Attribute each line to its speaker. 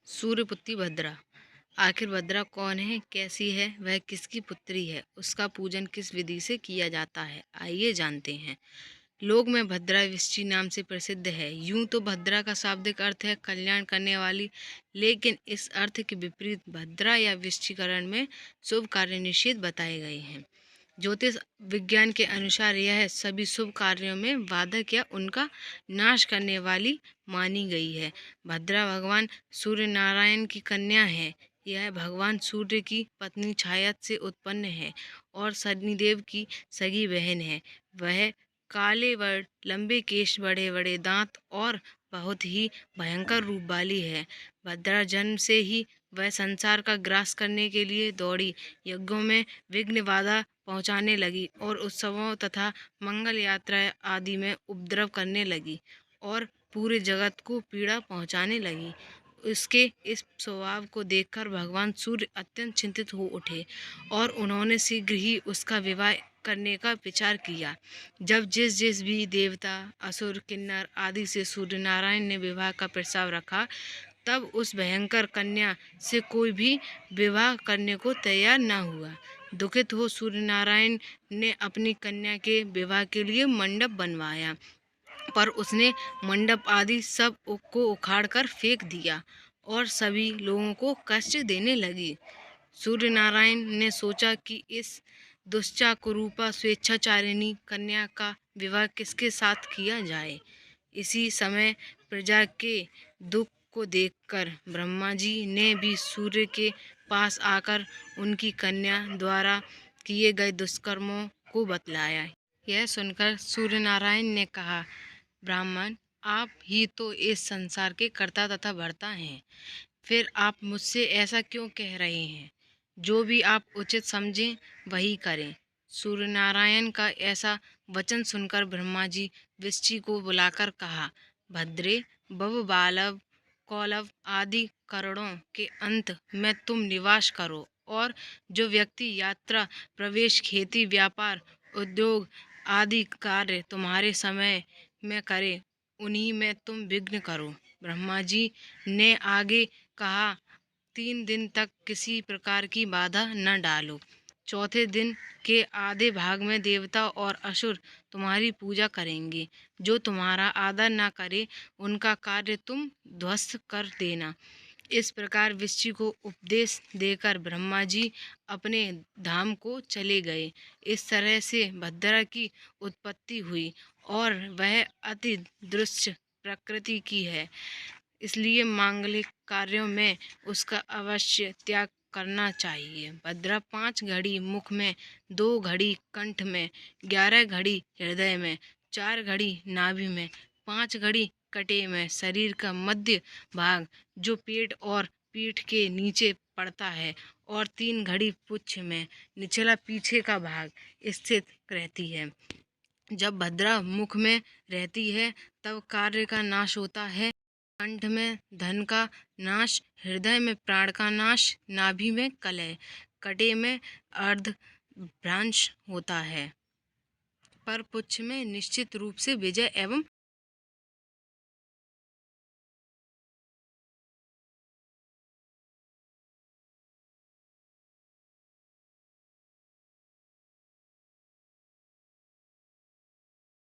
Speaker 1: सूर्यपुत्री भद्रा। आखिर भद्रा कौन है, कैसी है, वह किसकी पुत्री है, उसका पूजन किस विधि से किया जाता है, आइए जानते हैं। लोक में भद्रा विष्टि नाम से प्रसिद्ध है। यूं तो भद्रा का शाब्दिक अर्थ है कल्याण करने वाली, लेकिन इस अर्थ के विपरीत भद्रा या विष्टिकरण में शुभ कार्य निषेध बताए गए हैं। ज्योतिष विज्ञान के अनुसार यह सभी शुभ कार्यों में बाधक या उनका नाश करने वाली मानी गई है। भद्रा भगवान सूर्य नारायण की कन्या है। यह भगवान सूर्य की पत्नी छाया से उत्पन्न है और शनिदेव की सगी बहन है। वह काले वर्ण, लंबे केश, बड़े बड़े दांत और बहुत ही भयंकर रूप वाली है। भद्रा जन्म से ही वह संसार का ग्रास करने के लिए दौड़ी, यज्ञों में विघ्न बाधा पहुंचाने लगी और उत्सवों तथा मंगल यात्रा आदि में उपद्रव करने लगी और पूरे जगत को पीड़ा पहुंचाने लगी। उसके इस स्वभाव को देखकर भगवान सूर्य अत्यंत चिंतित हो उठे और उन्होंने शीघ्र ही उसका विवाह करने का विचार किया। जब जिस जिस भी देवता, असुर, किन्नर आदि से सूर्य नारायण ने विवाह का प्रस्ताव रखा, तब उस भयंकर कन्या से कोई भी विवाह करने को तैयार न हुआ। दुखित हो सूर्य नारायण ने अपनी कन्या के विवाह के लिए मंडप बनवाया, पर उसने मंडप आदि सब को उखाड़कर फेंक दिया और सभी लोगों को कष्ट देने लगी। सूर्य नारायण ने सोचा कि इस दुष्चाकुरूपा स्वेच्छाचारिणी कन्या का विवाह किसके साथ किया जाए। इसी समय प्रजा के दुख को देखकर ब्रह्मा जी ने भी सूर्य के पास आकर उनकी कन्या द्वारा किए गए दुष्कर्मों को बतलाया। यह सुनकर सूर्य नारायण ने कहा, ब्राह्मण, आप ही तो इस संसार के कर्ता तथा भर्ता हैं, फिर आप मुझसे ऐसा क्यों कह रहे हैं? जो भी आप उचित समझें वही करें। सूर्य नारायण का ऐसा वचन सुनकर ब्रह्मा जी विष्टि को बुलाकर कहा, भद्रे, बव, बालव, कौलव आदि करणों के अंत में तुम निवास करो और जो व्यक्ति यात्रा, प्रवेश, खेती, व्यापार, उद्योग आदि कार्य तुम्हारे समय में करे, उन्हीं में तुम विघ्न करो। ब्रह्मा जी ने आगे कहा, 3 दिन तक किसी प्रकार की बाधा न डालो। चौथे दिन के आधे भाग में देवता और असुर तुम्हारी पूजा करेंगे। जो तुम्हारा आदर न करे, उनका कार्य तुम ध्वस्त कर देना। इस प्रकार विष्टि को उपदेश देकर ब्रह्मा जी अपने धाम को चले गए। इस तरह से भद्रा की उत्पत्ति हुई और वह अति दुष्ट प्रकृति की है, इसलिए मांगलिक कार्यों में उसका अवश्य त्याग करना चाहिए। भद्रा 5 घड़ी मुख में, 2 घड़ी कंठ में, 11 घड़ी हृदय में, 4 घड़ी नाभि में, 5 घड़ी कटे में, शरीर का मध्य भाग जो पेट और पीठ के नीचे पड़ता है, और 3 घड़ी पुच्छ में, निचला पीछे का भाग स्थित रहती है। जब भद्रा मुख में रहती है तब कार्य का नाश होता है, कंठ में धन का नाश, हृदय में प्राण का नाश, नाभि में कलह, कटे में अर्धभ्रंश होता है, पर पुच्छ में निश्चित रूप से विजय एवं